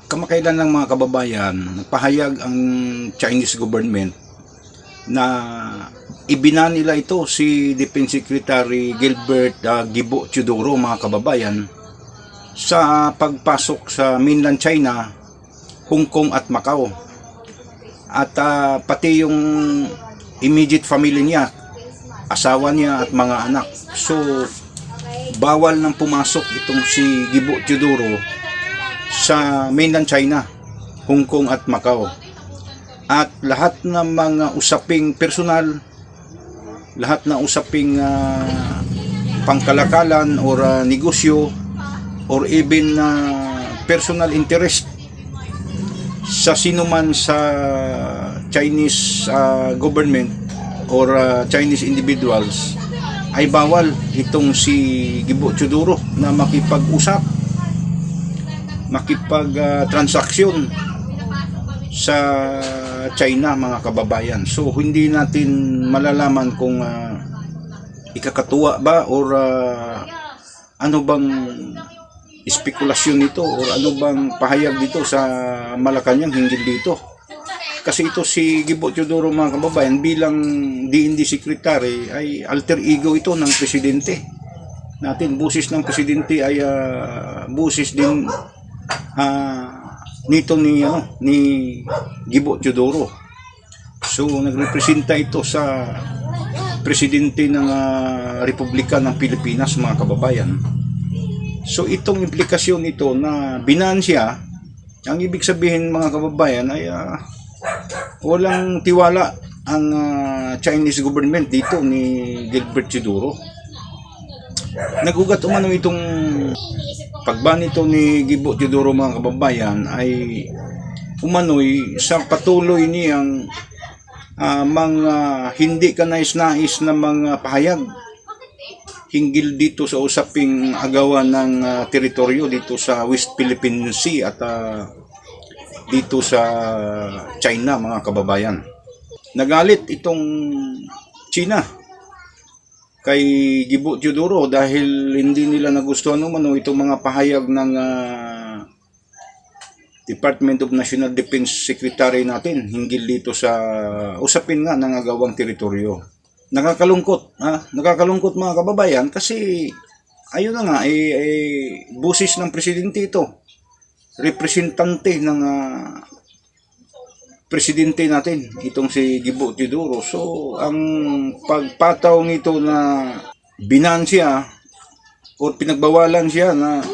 Kamakailan lang mga kababayan, nagpahayag ang Chinese government na ibinan nila ito si Defense Secretary Gilbert Gibo Teodoro mga kababayan sa pagpasok sa mainland China, Hong Kong at Macau. At pati yung immediate family niya, asawa niya at mga anak. So bawal nang pumasok itong si Gibo Teodoro sa mainland China, Hong Kong at Macau. At lahat ng mga usaping personal, lahat ng usaping pangkalakalan or negosyo or even personal interest sa sinuman sa Chinese government or Chinese individuals ay bawal itong si Gibo Teodoro na makipag-usap, makipag-transaksyon sa China mga kababayan. So hindi natin malalaman kung ikakatuwa ba or ano bang espekulasyon nito or ano bang pahayag dito sa Malacanang hinggil dito. Kasi ito si Gibo Teodoro mga kababayan bilang DND Secretary ay alter ego ito ng presidente natin. Busis ng presidente ay busis din nito ni Gibo Teodoro. So nagrepresenta ito sa presidente ng Republika ng Pilipinas mga kababayan. So itong implikasyon nito na binan siya, ang ibig sabihin mga kababayan ay walang tiwala ang Chinese government dito ni Gilbert Teodoro. Nagugat umano itong pagban nito ni Gibo Teodoro mga kababayan ay umano'y sa patuloy niyang mga hindi kanais-nais na mga pahayag hinggil dito sa usaping agawan ng teritoryo dito sa West Philippine Sea at dito sa China mga kababayan. Nagalit itong China kay Gibo Teodoro dahil hindi nila nagustuhan naman itong mga pahayag ng Department of National Defense Secretary natin hinggil dito sa usapin nga ng agawang teritoryo. Nakakalungkot, nakakalungkot mga kababayan kasi ayun na nga busis ng presidente ito, representante ng presidente natin itong si Gibo Teodoro. So ang pagpataw nito na binan siya o pinagbawalan siya na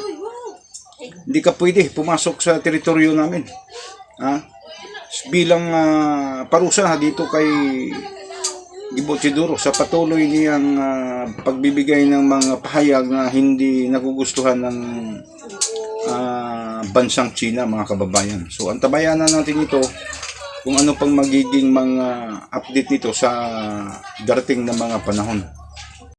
hindi ka pwede pumasok sa teritoryo namin bilang parusa dito kay Gibo Teodoro sa patuloy niyang pagbibigay ng mga pahayag na hindi nagugustuhan ng bansang China mga kababayan. So antabayanan natin ito kung ano pang magiging mga update nito sa darating na mga panahon.